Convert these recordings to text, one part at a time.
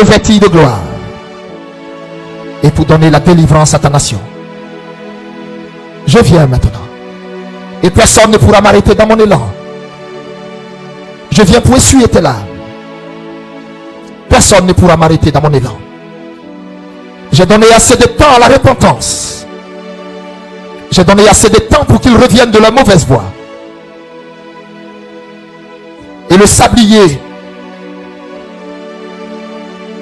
revêtir de gloire et pour donner la délivrance à ta nation. Je viens maintenant et personne ne pourra m'arrêter dans mon élan. Je viens pour essuyer tes larmes. Personne ne pourra m'arrêter dans mon élan. J'ai donné assez de temps à la repentance. J'ai donné assez de temps pour qu'ils reviennent de leur mauvaise voie. Et le sablier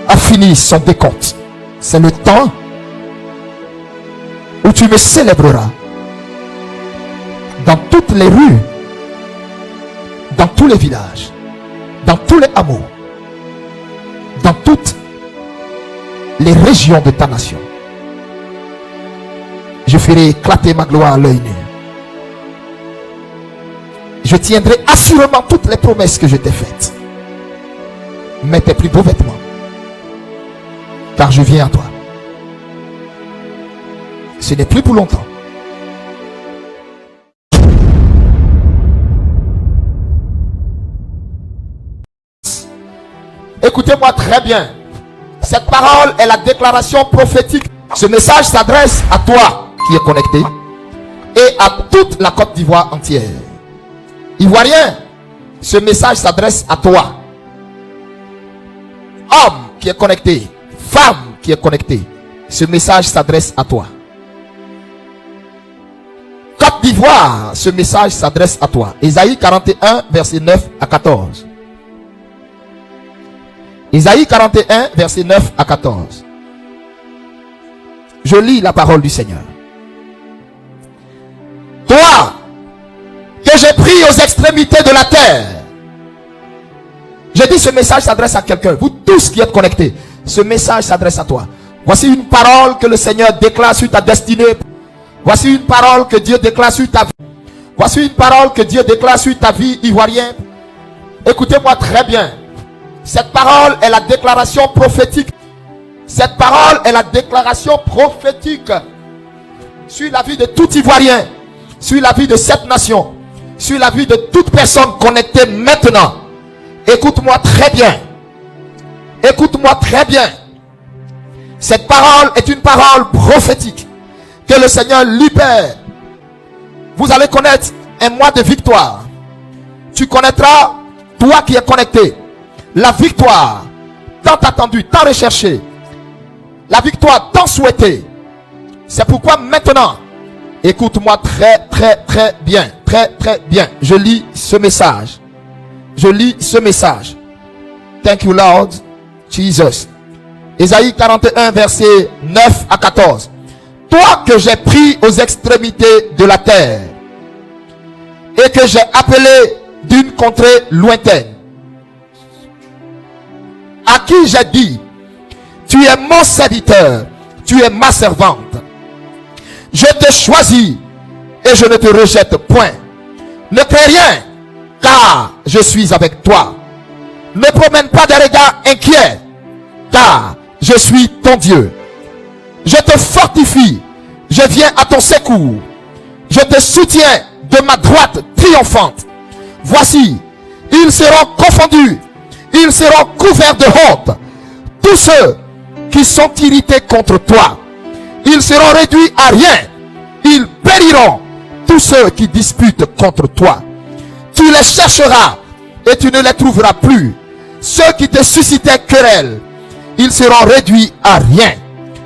a fini son décompte. C'est le temps où tu me célébreras dans toutes les rues, dans tous les villages, dans tous les hameaux, dans toutes les régions de ta nation. Je ferai éclater ma gloire à l'œil nu. Je tiendrai assurément toutes les promesses que je t'ai faites. Mets tes plus beaux vêtements, car je viens à toi. Ce n'est plus pour longtemps. Écoutez-moi très bien. Cette parole est la déclaration prophétique. Ce message s'adresse à toi qui es connecté et à toute la Côte d'Ivoire entière. Ivoirien, ce message s'adresse à toi. Homme qui est connecté, femme qui est connectée, ce message s'adresse à toi. Côte d'Ivoire, ce message s'adresse à toi. Ésaïe 41, verset 9 à 14. Ésaïe 41, verset 9 à 14. Je lis la parole du Seigneur. Toi, que j'ai pris aux extrémités de la terre. J'ai dit ce message s'adresse à quelqu'un. Vous tous qui êtes connectés, ce message s'adresse à toi. Voici une parole que le Seigneur déclare sur ta destinée. Voici une parole que Dieu déclare sur ta vie. Voici une parole que Dieu déclare sur ta vie ivoirienne. Écoutez-moi très bien. Cette parole est la déclaration prophétique. Cette parole est la déclaration prophétique sur la vie de tout Ivoirien, sur la vie de cette nation, sur la vie de toute personne connectée maintenant. Écoute-moi très bien. Écoute-moi très bien. Cette parole est une parole prophétique que le Seigneur libère. Vous allez connaître un mois de victoire. Tu connaîtras, toi qui es connecté, la victoire tant attendue, tant recherchée, la victoire tant souhaitée. C'est pourquoi maintenant, écoute-moi très bien, très bien. Je lis ce message. Je lis ce message. Thank you Lord Jesus. Ésaïe 41 verset 9 à 14. Toi que j'ai pris aux extrémités de la terre et que j'ai appelé d'une contrée lointaine, à qui j'ai dit, tu es mon serviteur, tu es ma servante. Je te choisis et je ne te rejette point. Ne crains rien, car je suis avec toi. Ne promène pas des regards inquiets, car je suis ton Dieu. Je te fortifie, je viens à ton secours. Je te soutiens de ma droite triomphante. Voici, ils seront confondus, ils seront couverts de honte, tous ceux qui sont irrités contre toi. Ils seront réduits à rien, ils périront, tous ceux qui disputent contre toi. Tu les chercheras et tu ne les trouveras plus. Ceux qui te suscitaient querelle, ils seront réduits à rien,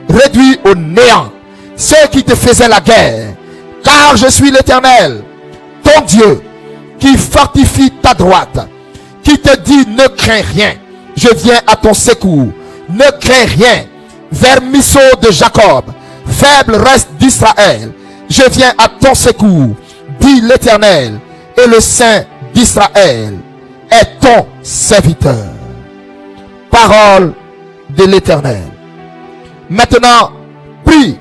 réduits au néant. Ceux qui te faisaient la guerre, car je suis l'Éternel, ton Dieu, qui fortifie ta droite, qui te dit ne crains rien, je viens à ton secours. Ne crains rien, vermisseau de Jacob, faible reste d'Israël, je viens à ton secours, dit l'Éternel, et le Saint d'Israël est ton serviteur. Parole de l'Éternel. Maintenant, prie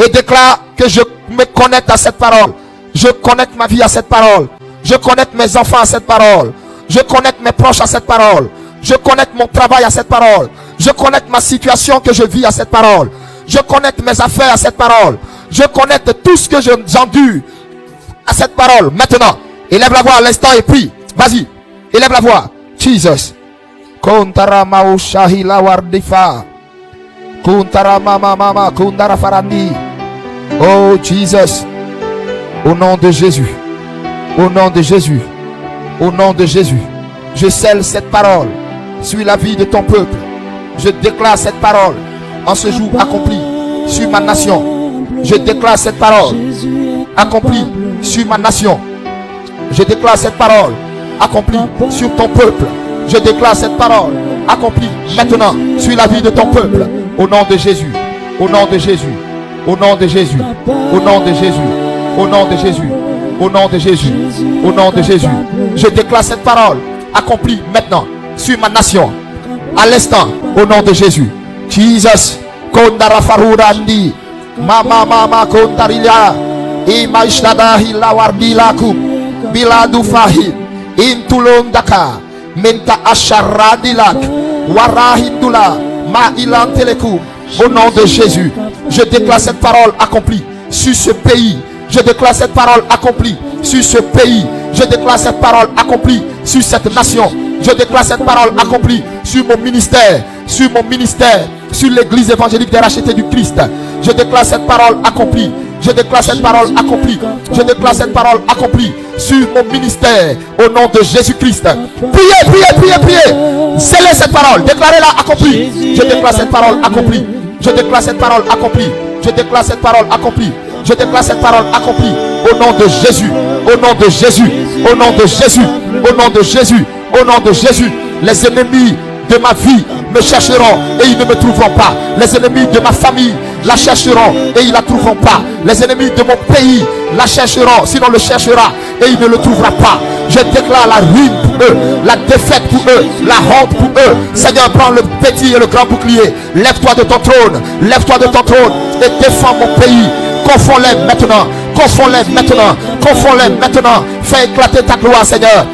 et déclare que je me connecte à cette parole. Je connecte ma vie à cette parole. Je connecte mes enfants à cette parole. Je connecte mes proches à cette parole. Je connecte mon travail à cette parole. Je connecte ma situation que je vis à cette parole. Je connecte mes affaires à cette parole. Je connecte tout ce que j'endure à cette parole. Maintenant, élève la voix à l'instant et prie. Vas-y, élève la voix. Jesus. Kontara mau shahila wardifa. Kontara mama kundara farandi. Oh Jesus. Au nom de Jésus. Au nom de Jésus. Au nom de Jésus. Je scelle cette parole sur la vie de ton peuple. Je déclare cette parole en ce jour accompli sur ma nation. Je déclare cette parole accomplie sur ma nation. Je déclare cette parole accomplie sur ton peuple. Je déclare cette parole accomplie maintenant sur la vie de ton peuple. Au nom de Jésus. Au nom de Jésus. Au nom de Jésus. Au nom de Jésus. Au nom de Jésus. Au nom de Jésus. Au nom de Jésus. Je déclare cette parole accomplie maintenant sur ma nation. À l'instant, au nom de Jésus. Jesus. Kondara farurandi. Mama kondarilia. Imaishlada hila wardilakum. Biladu fahim. Intulondaka. Menta asharadilak. Warahindula. Ma ilantelekum. Au nom de Jésus. Je déclare cette parole accomplie sur ce pays. Je déclare cette parole accomplie sur ce pays. Je déclare cette parole accomplie sur cette nation. Je déclare cette parole accomplie sur mon ministère, sur l'église évangélique des rachetés du Christ. Je déclare cette parole accomplie. Je déclare cette parole accomplie. Je déclare cette parole accomplie sur mon ministère au nom de Jésus-Christ. Priez. Scellez cette parole. Déclarez-la accomplie. Je déclare cette parole accomplie. Je déclare cette parole accomplie. Je déclare cette parole accomplie. Je déclare cette parole accomplie au nom de Jésus. Au nom de Jésus. Au nom de Jésus. Au nom de Jésus. Au nom de Jésus. Les ennemis de ma vie me chercheront et ils ne me trouveront pas. Les ennemis de ma famille la chercheront et ils ne la trouveront pas. Les ennemis de mon pays la chercheront, sinon le cherchera et il ne le trouvera pas. Je déclare la ruine pour eux, la défaite pour eux, la honte pour eux. Seigneur, prends le petit et le grand bouclier. Lève-toi de ton trône, lève-toi de ton trône et défends mon pays. Confonds-les maintenant, confonds-les maintenant, confonds-les maintenant. Fais éclater ta gloire, Seigneur.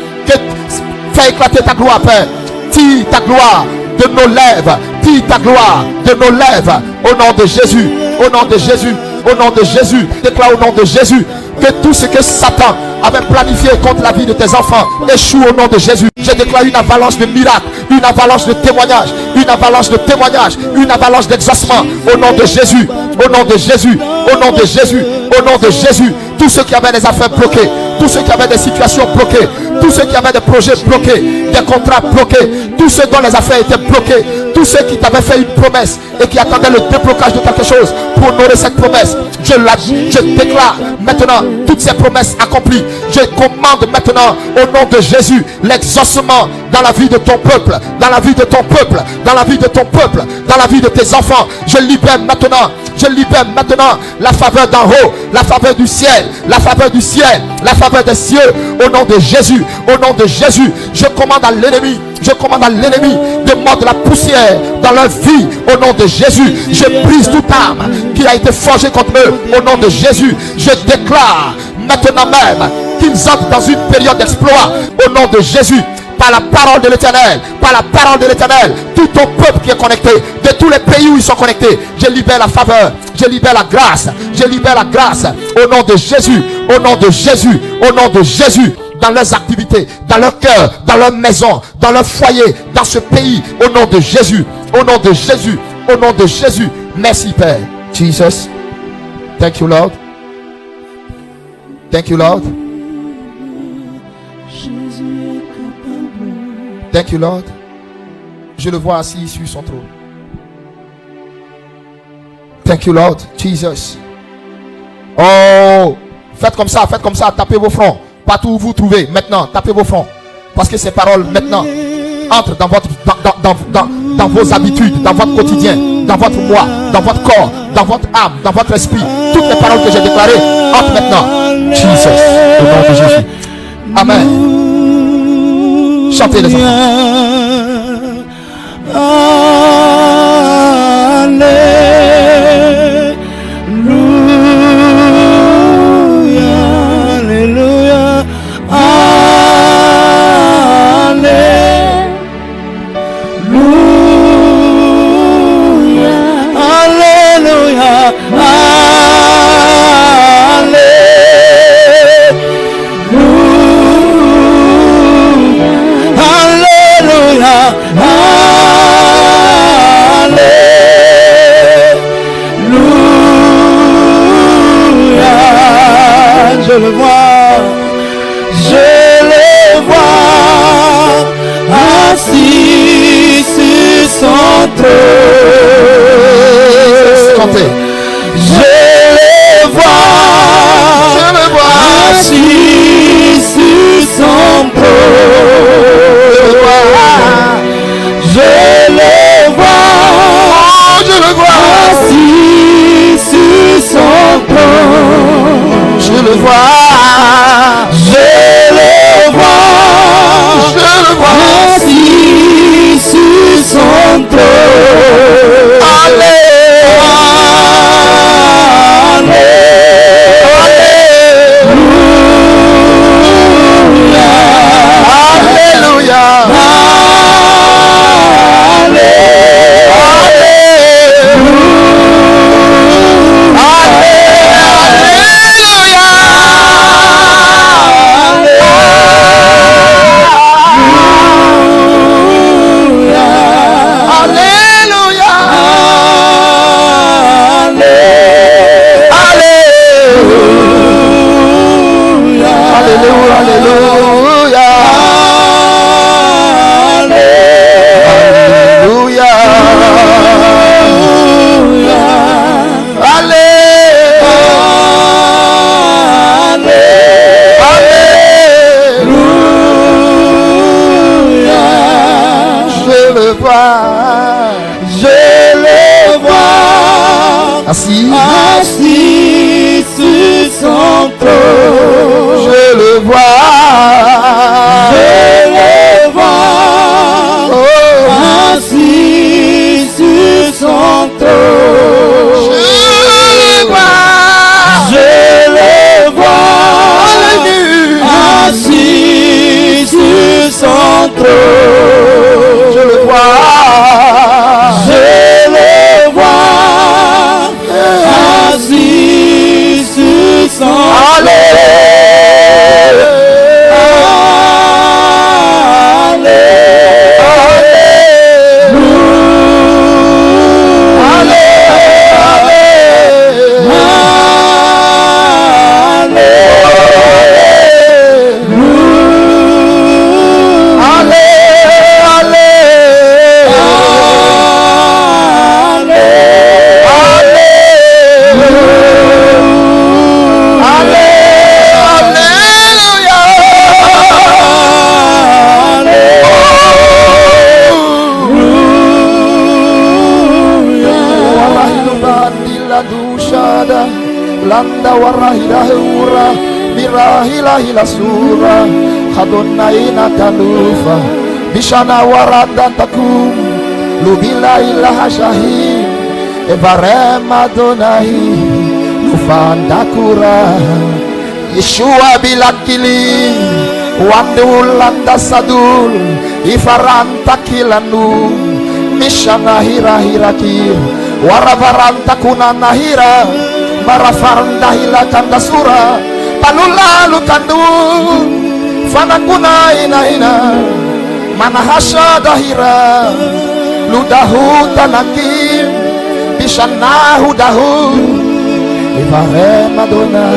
Fais éclater ta gloire, Père. Tire ta gloire de nos lèvres. Tire ta gloire de nos lèvres. Au nom de Jésus. Au nom de Jésus. Au nom de Jésus. Déclare au nom de Jésus que tout ce que Satan avait planifié contre la vie de tes enfants échoue au nom de Jésus. Je déclare une avalanche de miracles, une avalanche de témoignages, une avalanche de témoignages, une avalanche d'exaucement au nom de Jésus. Au nom de Jésus. Au nom de Jésus. Au nom de Jésus. Tous ceux qui avaient des affaires bloquées, tous ceux qui avaient des situations bloquées, tous ceux qui avaient des projets bloqués, des contrats bloqués, tous ceux dont les affaires étaient bloquées, tous ceux qui t'avaient fait une promesse et qui attendaient le déblocage de quelque chose pour honorer cette promesse, je déclare maintenant toutes ces promesses accomplies. Je commande maintenant au nom de Jésus l'exaucement dans la vie de ton peuple, dans la vie de ton peuple, dans la vie de ton peuple, dans la vie de tes enfants. Je libère maintenant la faveur d'en haut, la faveur du ciel, la faveur du ciel, la faveur des cieux. Au nom de Jésus, au nom de Jésus, je commande à l'ennemi de mordre la poussière dans leur vie. Au nom de Jésus, je brise toute arme qui a été forgée contre eux. Au nom de Jésus, je déclare maintenant même qu'ils entrent dans une période d'exploit. Au nom de Jésus, par la parole de l'Éternel, par la parole de l'Éternel, tout ton peuple qui est connecté, de tous les pays où ils sont connectés, je libère la faveur, je libère la grâce, je libère la grâce. Au nom de Jésus, au nom de Jésus, au nom de Jésus. Dans leurs activités, dans leur cœur, dans leur maison, dans leur foyer, dans ce pays, au nom de Jésus, au nom de Jésus, au nom de Jésus. Merci Père. Jesus. Thank you Lord. Thank you Lord. Thank you Lord. Je le vois assis sur son trône. Thank you Lord. Jesus. Oh, faites comme ça, tapez vos fronts. Partout où vous trouvez, maintenant, tapez vos fronts. Parce que ces paroles, maintenant, entrent dans votre, dans vos habitudes, dans votre quotidien, dans votre moi, dans votre corps, dans votre âme, dans votre esprit. Toutes les paroles que j'ai déclarées entrent maintenant. Jesus, au nom de Jésus. Amen. Chantez les Hallelujah. trône. Je le vois assis sur son trône. Je le vois assis sur son trône. Je le vois assis sur son trône. Assis sur son trône. Je le vois assis sur son trône. Je le vois assis sur son trône. Je le vois assis sur son Landa warahidahura mirahilahila sura Hadonaina talufa Bishana warada takum Lubila ilaha shahim Evarema donahi Lufandakura Yeshua bilakili Wandul landa sadul Ifaranta kilanu Mishana hirahirakir Waravaranta kunanahira Marafaranda hila kanda sura Palula lukandu Fanakuna ina Manahasha dahira Ludahu tanakim Bishanahu dahu Ivare madona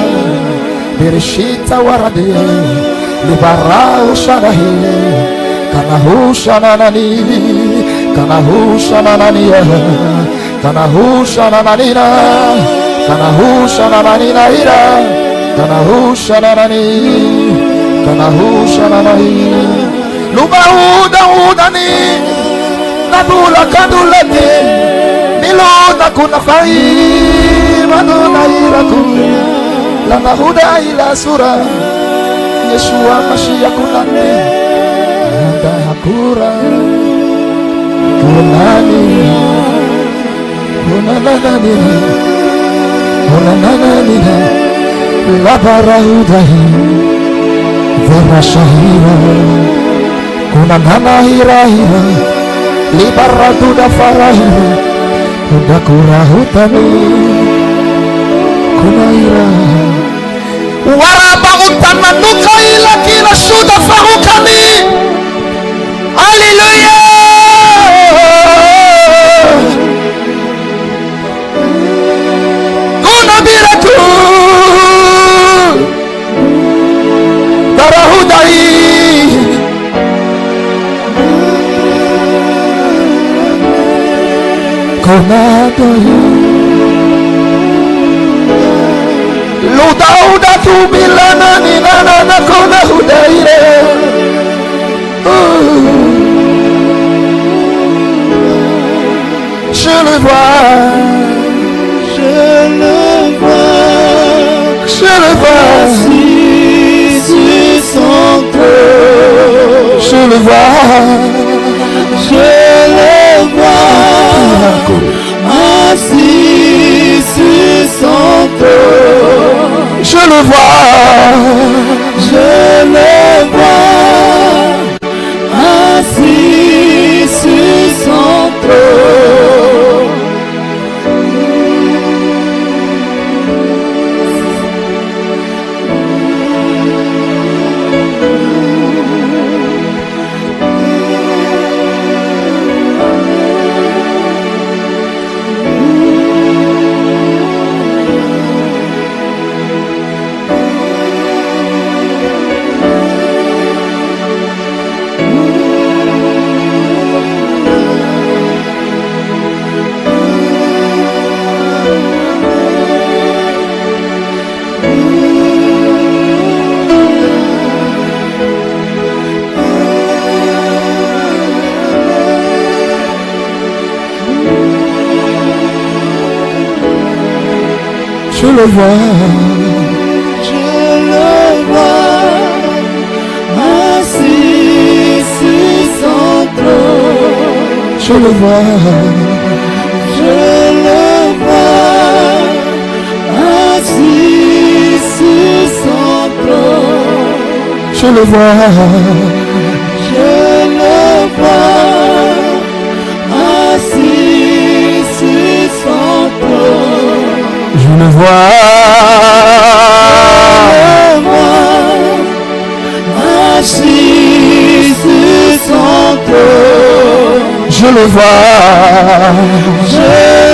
Birishita warade Libarau shanahi Kanahu shananani Kanahu shananani Kanahu shanananina Kanahusha nananina ira Kanahusha nanani Kanahusha nanani Lubahuda udani Nadula kadulati Miluna kunafai Maduna ira kun Lanahuda ila sura Yeshua Mashiach kunani Nanda hakura Kunani Kunanani Kunananina Labarahudahi Verashahira Kunananahirahira Libaratuda farahira Udakurahutani Kunaira Warabautan nuka ila kila suda farukani Hallelujah. Luda tu bilana ni nana na kona hudaire. Je le vois, je le vois, je le vois, assis sur son trône. je le vois, je le vois, assis sur son trône. je le vois, je le vois, assis sur son trône. je le vois, assis sur son trône. je le vois, je le vois, assis sur son trône. je le vois, je le vois, assis sur son trône. je le vois, assis sur son trône. je le vois, je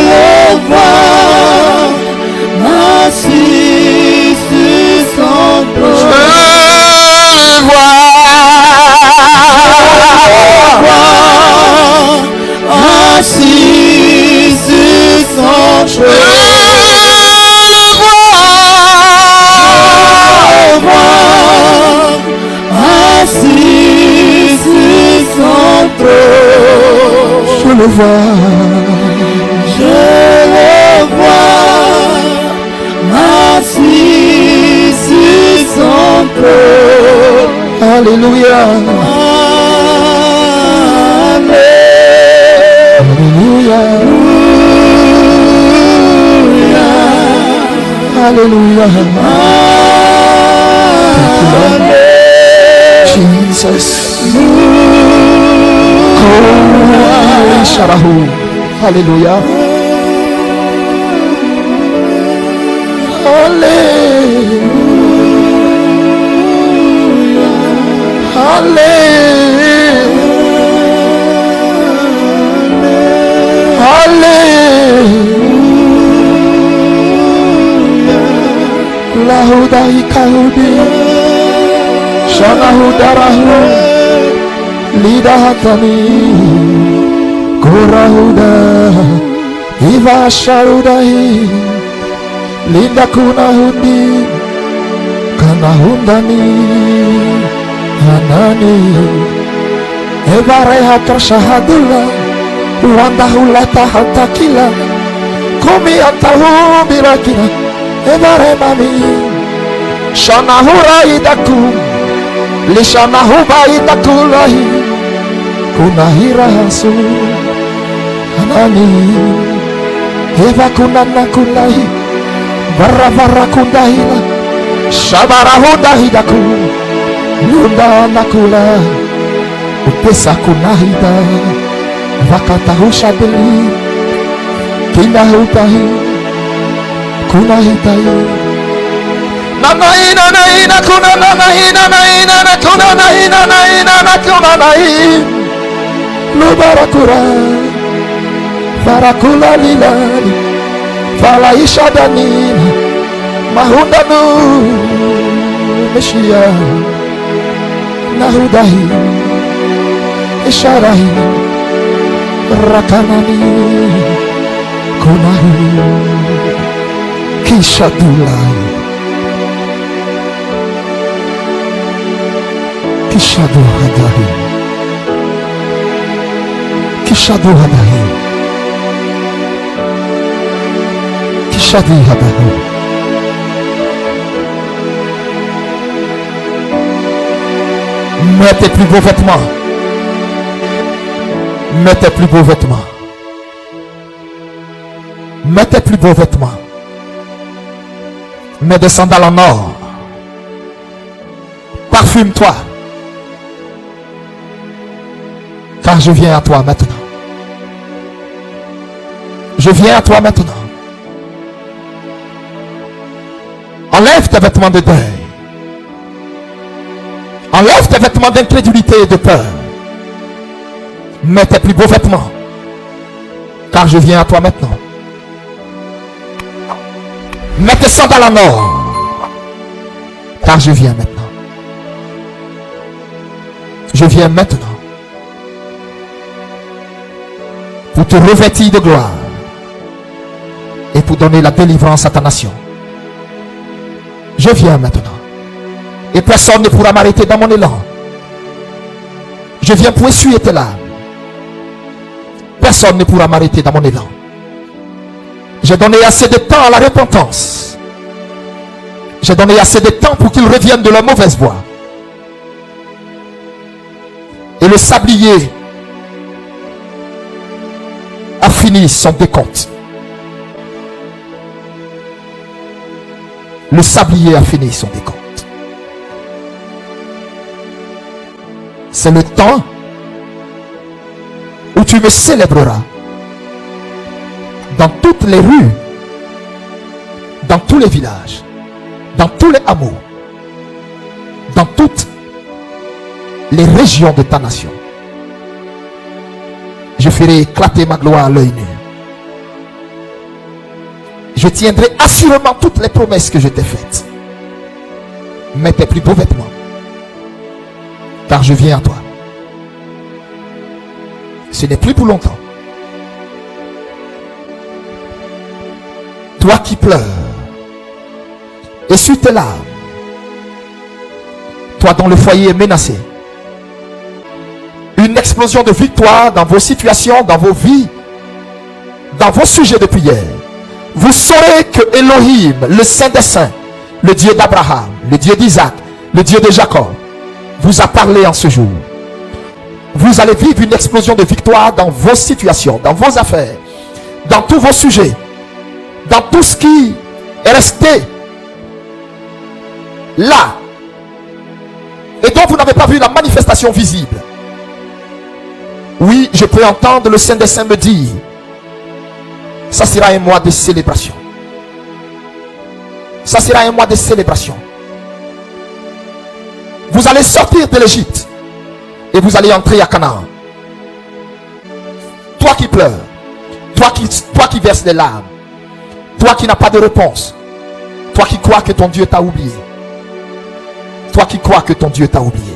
le vois, assis sur son trône. je le vois, assis sur son trône. Assis sur son trône. je le vois, je le vois, assis sur son trône. alléluia, alléluia, alléluia, Jesus, Sharahu, alléluia, alléluia, alléluia, alléluia, lahudai kaudi, shanahudarahu, lidahatani, kurahuda, iva sharudahi, linda kunahundi, kanahundani, hanani, evareha karshahadullah, wandahula tahatakila, kumi antahu birakina, evare mami, shanahura idakum, lishanahuba idakulahi, kunahira hasu, hanani, eva kunana kunahi, varra kundahila, shabarahudahidaku, lunda nakula, upesa kunahida, vakatahu shabeli, kinahutahi, kunahitahi, nanaina naina kuna nanaina naina na kuna naina naina na kuna naina, lubarakura, farakula lilani, falaisha danina, mahundanu, meshia, nahudahi, isharahi, rakanani, Kishadulai. Kishadu Hadahi. Kishadu Hadahi. Kishadi Hadahi. Mets tes plus beaux vêtements. Mets tes plus beaux vêtements. Mets tes plus beaux vêtements. Mets des sandales en or. Parfume-toi. Car je viens à toi maintenant. Je viens à toi maintenant. Enlève tes vêtements de deuil. Enlève tes vêtements d'incrédulité et de peur. Mets tes plus beaux vêtements. Car je viens à toi maintenant. Mets tes sandales en or. Car je viens maintenant. Je viens maintenant. Pour te revêtir de gloire. Et pour donner la délivrance à ta nation. Je viens maintenant. Et personne ne pourra m'arrêter dans mon élan. Je viens pour essuyer tes larmes. Personne ne pourra m'arrêter dans mon élan. J'ai donné assez de temps à la repentance. J'ai donné assez de temps pour qu'ils reviennent de leur mauvaise voie. Et le sablier a fini son décompte. Le sablier a fini son décompte. C'est le temps où tu me célébreras dans toutes les rues, dans tous les villages, dans tous les hameaux, dans toutes les régions de ta nation. Je ferai éclater ma gloire à l'œil nu. Je tiendrai assurément toutes les promesses que je t'ai faites. Mets tes plus beaux vêtements, car je viens à toi. Ce n'est plus pour longtemps. Toi qui pleures, essuie tes larmes. Toi dont le foyer est menacé. Une explosion de victoire dans vos situations, dans vos vies, dans vos sujets de prière. Vous saurez que Elohim, le Saint des Saints, le Dieu d'Abraham, le Dieu d'Isaac, le Dieu de Jacob, vous a parlé en ce jour. Vous allez vivre une explosion de victoire dans vos situations, dans vos affaires, dans tous vos sujets, dans tout ce qui est resté là et dont vous n'avez pas vu la manifestation visible. Oui, je peux entendre le Saint des Saints me dire, ça sera un mois de célébration. Ça sera un mois de célébration. Vous allez sortir de l'Égypte et vous allez entrer à Canaan. Toi qui pleures, toi qui verses des larmes, toi qui n'as pas de réponse, toi qui crois que ton Dieu t'a oublié, toi qui crois que ton Dieu t'a oublié,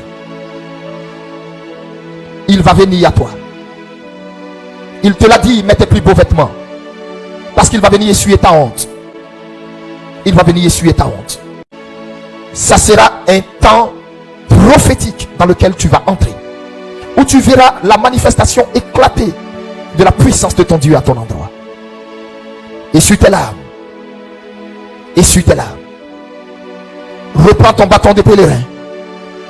il va venir à toi. Il te l'a dit, mets tes plus beaux vêtements, parce qu'il va venir essuyer ta honte. Il va venir essuyer ta honte. Ça sera un temps prophétique dans lequel tu vas entrer, où tu verras la manifestation éclater de la puissance de ton Dieu à ton endroit. Essuie tes larmes. Essuie tes larmes. Reprends ton bâton de pèlerin.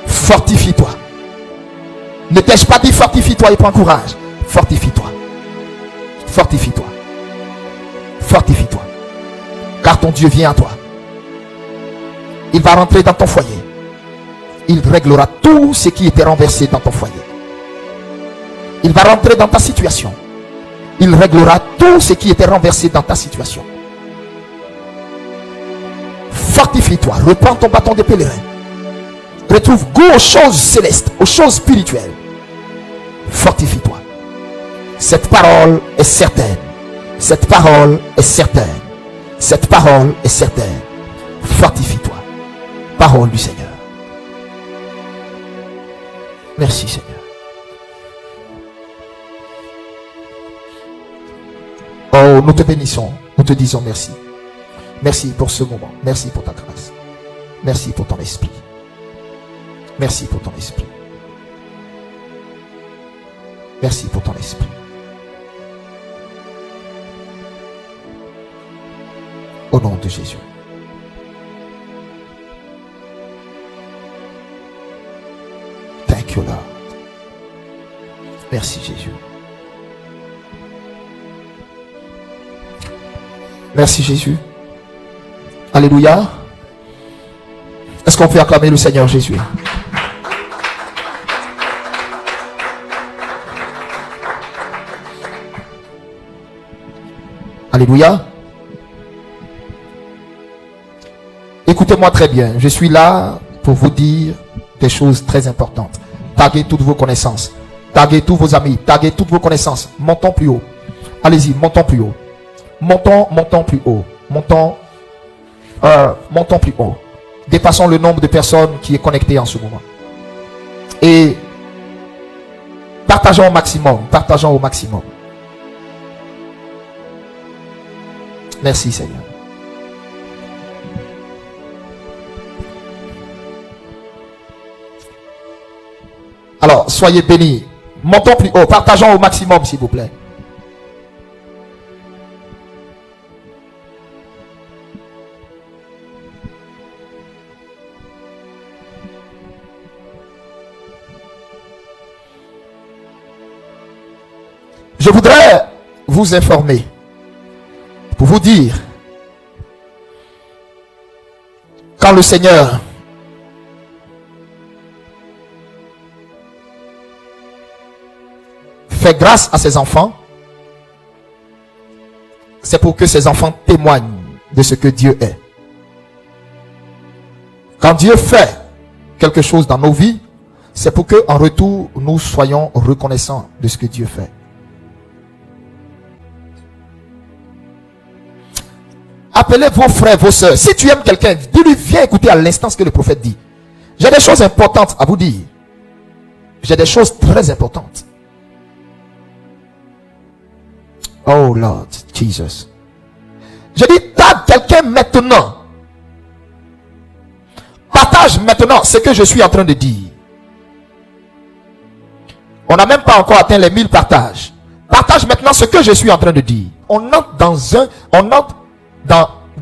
Fortifie-toi. Ne t'ai-je pas dit fortifie-toi et prends courage? Fortifie-toi. Fortifie-toi. Fortifie-toi. Car ton Dieu vient à toi. Il va rentrer dans ton foyer. Il réglera tout ce qui était renversé dans ton foyer. Il va rentrer dans ta situation. Il réglera tout ce qui était renversé dans ta situation. Fortifie-toi. Reprends ton bâton de pèlerin. Retrouve goût aux choses célestes, aux choses spirituelles. Fortifie-toi. Cette parole est certaine. Cette parole est certaine. Cette parole est certaine. Fortifie-toi. Parole du Seigneur. Merci Seigneur. Oh, nous te bénissons. Nous te disons merci. Merci pour ce moment. Merci pour ta grâce. Merci pour ton esprit. Merci pour ton esprit. Merci pour ton esprit. Au nom de Jésus. Thank you, Lord. Merci, Jésus. Merci, Jésus. Alléluia. Est-ce qu'on peut acclamer le Seigneur Jésus? Alléluia. Écoutez-moi très bien. Je suis là pour vous dire des choses très importantes. Taguez toutes vos connaissances. Taguez tous vos amis. Taguez toutes vos connaissances. Montons plus haut. Allez-y, montons plus haut. Montons plus haut. Montons plus haut. Dépassons le nombre de personnes qui est connecté en ce moment. Et partageons au maximum. Partageons au maximum. Merci Seigneur. Alors, soyez bénis. Montons plus haut. Partageons au maximum, s'il vous plaît. Je voudrais vous informer, pour vous dire, quand le Seigneur fait grâce à ses enfants, c'est pour que ses enfants témoignent de ce que Dieu est. Quand Dieu fait quelque chose dans nos vies, c'est pour que en retour nous soyons reconnaissants de ce que Dieu fait. Appelez vos frères, vos soeurs. Si tu aimes quelqu'un, dis-lui, viens écouter à l'instant ce que le prophète dit. J'ai des choses importantes à vous dire. J'ai des choses très importantes. Oh Lord Jesus. Je dis, tape quelqu'un maintenant. Partage maintenant ce que je suis en train de dire. On n'a même pas encore atteint les 1000 partages. Partage maintenant ce que je suis en train de dire. On entre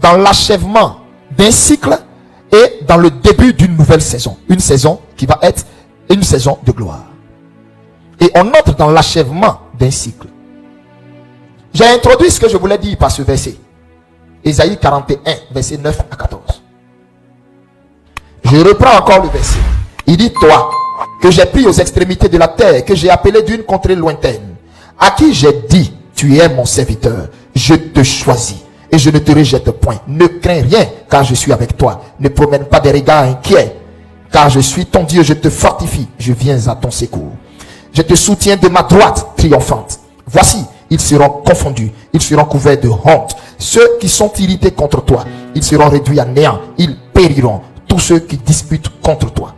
dans l'achèvement d'un cycle et dans le début d'une nouvelle saison. Une saison qui va être une saison de gloire. Et on entre dans l'achèvement d'un cycle. J'ai introduit ce que je voulais dire par ce verset. Ésaïe 41, verset 9 à 14. Je reprends encore le verset. Il dit, toi, que j'ai pris aux extrémités de la terre, que j'ai appelé d'une contrée lointaine, à qui j'ai dit, tu es mon serviteur, je te choisis et je ne te rejette point. Ne crains rien, car je suis avec toi. Ne promène pas des regards inquiets, car je suis ton Dieu, je te fortifie, je viens à ton secours. Je te soutiens de ma droite triomphante. Voici, ils seront confondus, ils seront couverts de honte. Ceux qui sont irrités contre toi, ils seront réduits à néant, ils périront. Tous ceux qui disputent contre toi,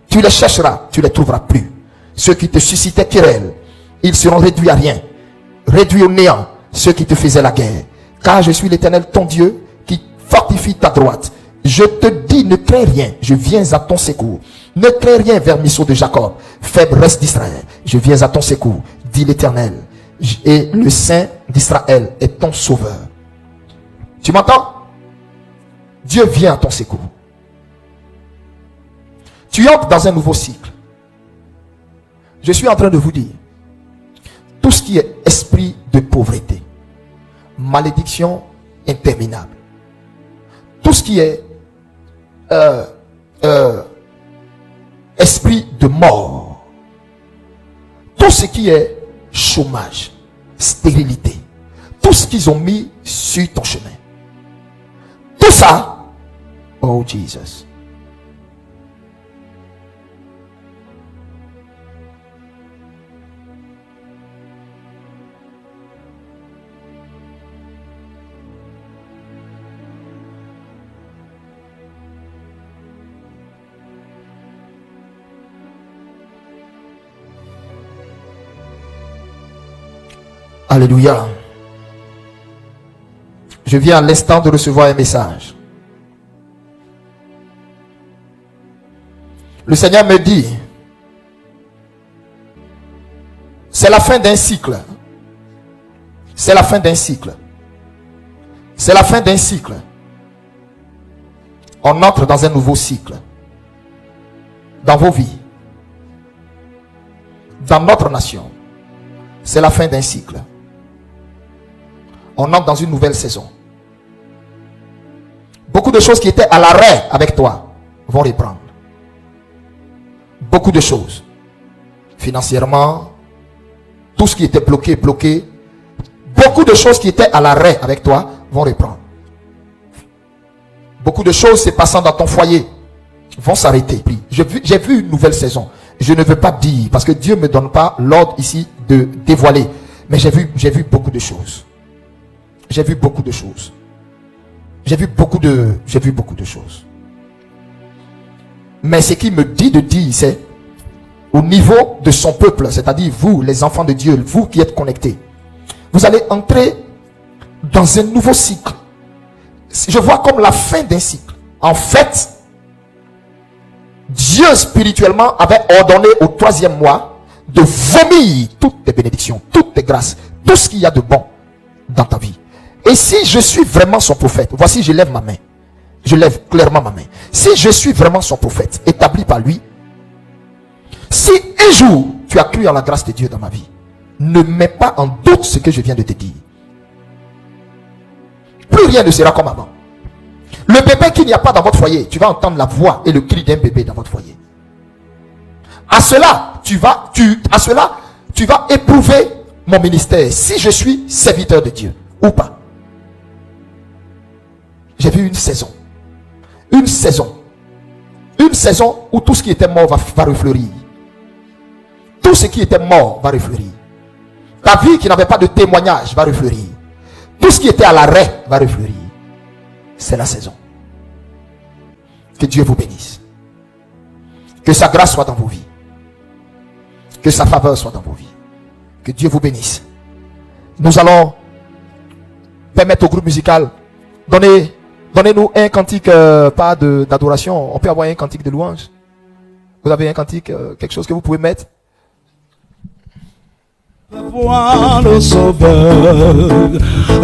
tu les chercheras, tu les trouveras plus. Ceux qui te suscitaient querelle, ils seront réduits à rien, réduits au néant. Ceux qui te faisaient la guerre, car je suis l'Éternel ton Dieu qui fortifie ta droite. Je te dis, ne crains rien, je viens à ton secours. Ne crains rien, vermisseau de Jacob, faible reste d'Israël, je viens à ton secours, dit l'Éternel. Et le Saint d'Israël est ton sauveur. Tu m'entends? Dieu vient à ton secours. Tu entres dans un nouveau cycle. Je suis en train de vous dire, tout ce qui est esprit de pauvreté, malédiction interminable, tout ce qui est esprit de mort, tout ce qui est chômage, stérilité, tout ce qu'ils ont mis sur ton chemin, tout ça, oh Jesus, alléluia. Je viens à l'instant de recevoir un message. Le Seigneur me dit, c'est la fin d'un cycle. C'est la fin d'un cycle. C'est la fin d'un cycle. On entre dans un nouveau cycle. Dans vos vies. Dans notre nation. C'est la fin d'un cycle. On entre dans une nouvelle saison. Beaucoup de choses qui étaient à l'arrêt avec toi vont reprendre. Beaucoup de choses. Financièrement, tout ce qui était bloqué. Beaucoup de choses qui étaient à l'arrêt avec toi vont reprendre. Beaucoup de choses se passant dans ton foyer vont s'arrêter. J'ai vu une nouvelle saison. Je ne veux pas dire, parce que Dieu ne me donne pas l'ordre ici de dévoiler. Mais j'ai vu beaucoup de choses. J'ai vu beaucoup de choses. J'ai vu beaucoup de choses. Mais ce qu'il me dit de dire, c'est au niveau de son peuple, c'est-à-dire vous, les enfants de Dieu, vous qui êtes connectés, vous allez entrer dans un nouveau cycle. Je vois comme la fin d'un cycle. En fait, Dieu spirituellement avait ordonné au 3e mois de vomir toutes tes bénédictions, toutes tes grâces, tout ce qu'il y a de bon dans ta vie. Et si je suis vraiment son prophète, voici, je lève ma main. Je lève clairement ma main. Si je suis vraiment son prophète, établi par lui, si un jour tu as cru en la grâce de Dieu dans ma vie, ne mets pas en doute ce que je viens de te dire. Plus rien ne sera comme avant. Le bébé qu'il n'y a pas dans votre foyer, tu vas entendre la voix et le cri d'un bébé dans votre foyer. À cela, tu vas éprouver mon ministère. Si je suis serviteur de Dieu ou pas. J'ai vu une saison. Une saison. Une saison où tout ce qui était mort va refleurir. Tout ce qui était mort va refleurir. Ta vie qui n'avait pas de témoignage va refleurir. Tout ce qui était à l'arrêt va refleurir. C'est la saison. Que Dieu vous bénisse. Que sa grâce soit dans vos vies. Que sa faveur soit dans vos vies. Que Dieu vous bénisse. Nous allons permettre au groupe musical, donnez-nous un cantique, pas d'adoration. On peut avoir un cantique de louange. Vous avez un cantique, quelque chose que vous pouvez mettre? Voir le Sauveur,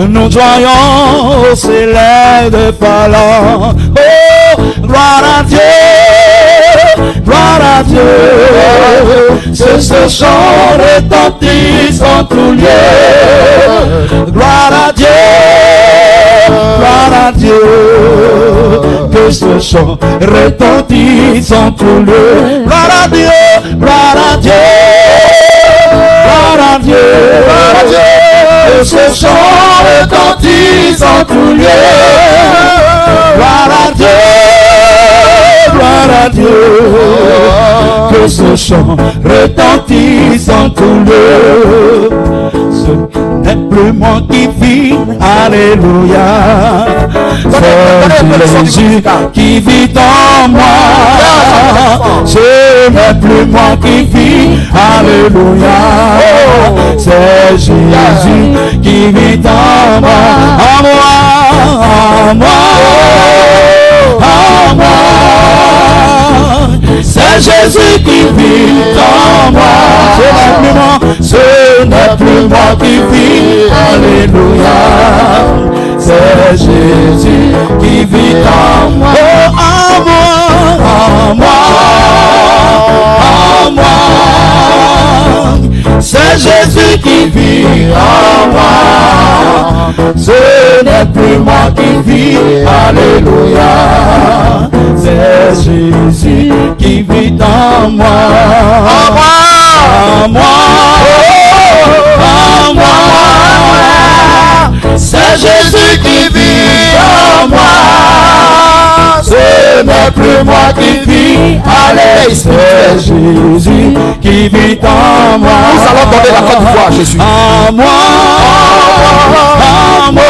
nous joyons au célèbre parlant. Oh, gloire à Dieu, ce chant retentit en tout lieu. Gloire à Dieu, que ce chant retentit en tout lieu. Gloire à Dieu, gloire à Dieu. Gloire à Dieu, que ce chant retentisse en tout lieu. Gloire à Dieu, que ce chant retentisse en tout lieu. Ce n'est plus moi qui vis, alléluia. C'est Jésus qui vit en moi. Ce n'est plus moi qui vis, alléluia. C'est Jésus qui vit en moi, en moi, en moi, en moi. C'est Jésus qui vit en moi. Ce n'est plus moi qui vis, alléluia. C'est Jésus qui vit en moi. Oh, en moi, en moi, en moi. C'est Jésus qui vit en moi. Ce n'est plus moi qui vis, alléluia. C'est Jésus qui vit en moi. En moi, en moi, en moi. C'est Jésus qui vit en moi. Ce n'est plus moi qui vis, allez, c'est Jésus qui vit en moi. Nous allons donner la corde voix à Jésus. En moi, en moi.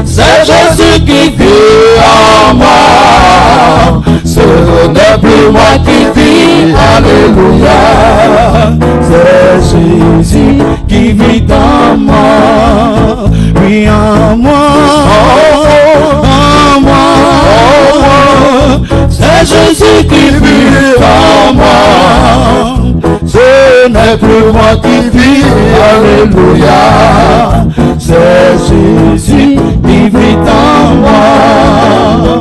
C'est Jésus qui vit en moi. Ce n'est plus moi qui vis, alléluia. C'est Jésus qui vit en moi. Oui, en moi, c'est Jésus qui vit en moi. Ce n'est plus moi qui vis, alléluia. C'est Jésus qui vit en moi.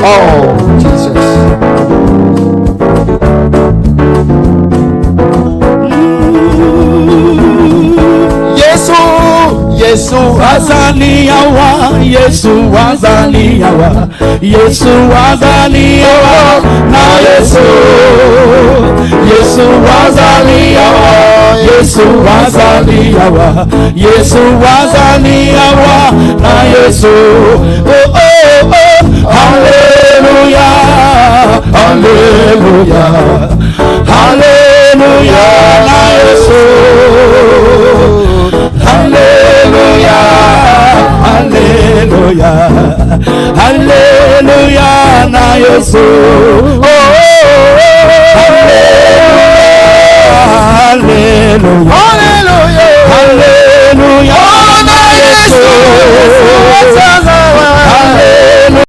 Oh, Jesus. Yesu azaliyawa, Yesu azaliyawa, Yesu azaliyawa, na Yesu, Yesu azaliyawa, Yesu azaliyawa, Yesu azaliyawa, na Yesu. Oh oh oh, Hallelujah, Hallelujah.